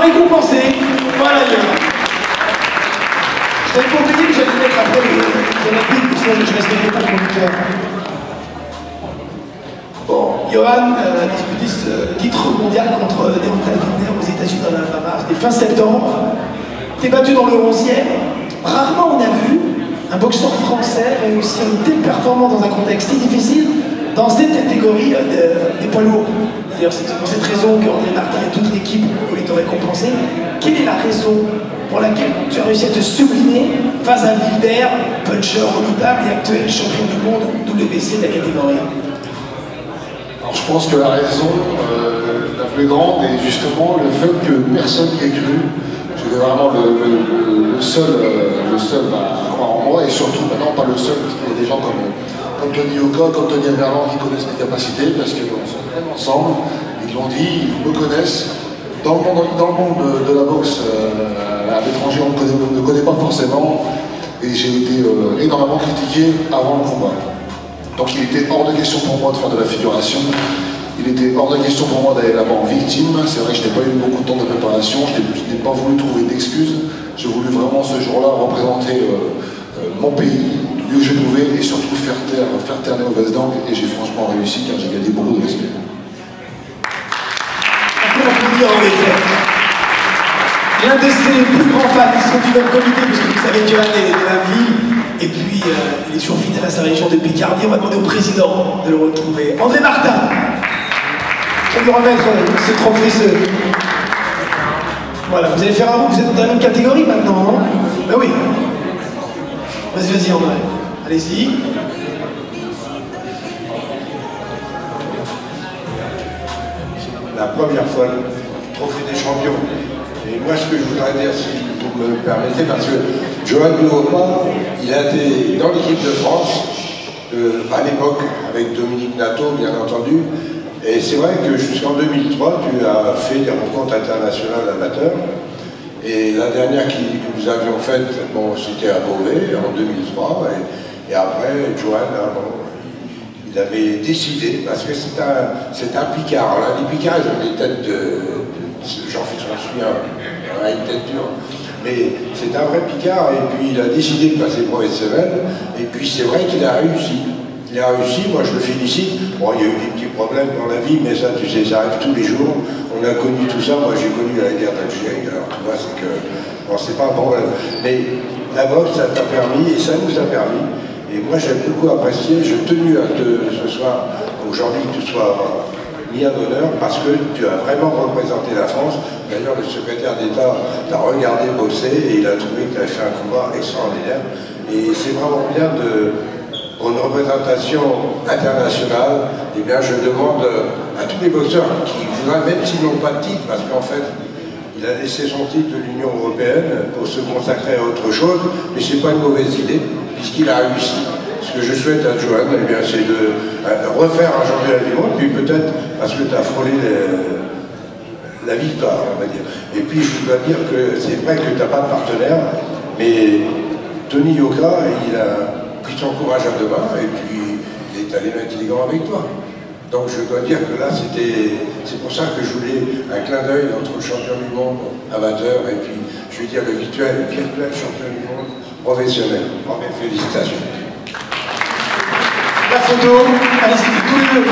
récompensé. Voilà, je t'avais pas oublié que j'allais mettre après les répliques, parce que je resterai pas conducteur. Bon, Johan a disputé ce titre mondial contre Deontay Wilder aux États-Unis dans l'Alabama. C'était fin septembre. T'es battu dans le 11e. Rarement on a vu un boxeur français réussir une telle performance dans un contexte si difficile dans cette catégorie des poids lourds. D'ailleurs, c'est pour cette raison qu'André Martin et toute l'équipe voulaient te récompenser. Quelle est la raison pour laquelle tu as réussi à te sublimer face à Wilder, puncher redoutable et actuel champion du monde WBC de la catégorie? Alors, je pense que la raison la plus grande est justement le fait que personne n'y ait cru. J'étais vraiment le seul à croire en moi, et surtout maintenant pas le seul, parce qu'il y a des gens comme Tony Yoka, comme Tony Aberland qui connaissent mes capacités, parce qu'on s'entraîne ensemble, ils l'ont dit, ils me connaissent. Dans le monde de la boxe, à l'étranger, on ne me connaît pas forcément, et j'ai été énormément critiqué avant le combat. Donc il était hors de question pour moi de faire de la figuration, il était hors de question pour moi d'aller là-bas en victime. C'est vrai que je n'ai pas eu beaucoup de temps de préparation, je n'ai pas voulu trouver d'excuses, j'ai voulu vraiment ce jour-là représenter mon pays du mieux que je pouvais, et surtout faire taire les mauvaises langues, et j'ai franchement réussi car j'ai gagné beaucoup de respect. L'un de ses plus grands fans, ils sont du même comité, puisque vous savez que Johan est de la ville, et puis il est toujours fidèle à sa région de Picardie. On va demander au président de le retrouver. André Martin, je vais lui remettre ce trophée. Voilà, vous allez faire un mot, vous êtes dans la même catégorie maintenant, hein? Ben oui. Vas-y, André, allez-y. La première fois, le trophée des champions. Et moi, ce que je voudrais dire, si vous me le permettez, parce que Johan Nouveau-Pas, il a été dans l'équipe de France, à l'époque, avec Dominique Nato, bien entendu. Et c'est vrai que jusqu'en 2003, tu as fait des rencontres internationales amateurs. Et la dernière que nous avions faite, bon, c'était à Beauvais, en 2003. Et après, Johan, il avait décidé, parce que c'est un Picard. Là, les Picards, ils ont des têtes j'en suis une tête dure. Mais c'est un vrai Picard, et puis il a décidé de passer professionnel, et puis c'est vrai qu'il a réussi. Il a réussi, moi je le félicite. Bon, il y a eu des petits problèmes dans la vie, mais ça, tu sais, ça arrive tous les jours. On a connu tout ça, moi j'ai connu la guerre d'Algérie, alors tu vois, c'est que... Bon, c'est pas un problème. Mais la boxe, ça t'a permis, et ça nous a permis. Et moi j'ai beaucoup apprécié, j'ai tenu à ce soir, aujourd'hui, que tu sois mis à l'honneur, parce que tu as vraiment représenté la France. D'ailleurs, le secrétaire d'État t'a regardé boxer, et il a trouvé que tu avais fait un combat extraordinaire. Et c'est vraiment bien pour une représentation internationale. Eh bien, je demande à tous les boxeurs qui voudraient, même s'ils n'ont pas de titre, parce qu'en fait, il a laissé son titre de l'Union européenne pour se consacrer à autre chose, mais c'est pas une mauvaise idée, puisqu'il a réussi. Ce que je souhaite à Johan, eh bien, c'est de refaire un championnat du monde, puis peut-être, parce que tu as frôlé la victoire, on va dire. Et puis, je dois dire que c'est vrai que tu n'as pas de partenaire, mais Tony Yoka, il a pris son courage à deux mains, et puis il est allé mettre les gants avec toi. Donc je dois dire que là, c'est pour ça que je voulais un clin d'œil entre le champion du monde amateur et puis, je vais dire, le virtuel champion du monde professionnel. Bon, mais félicitations. La photo, allez-y, tous les deux.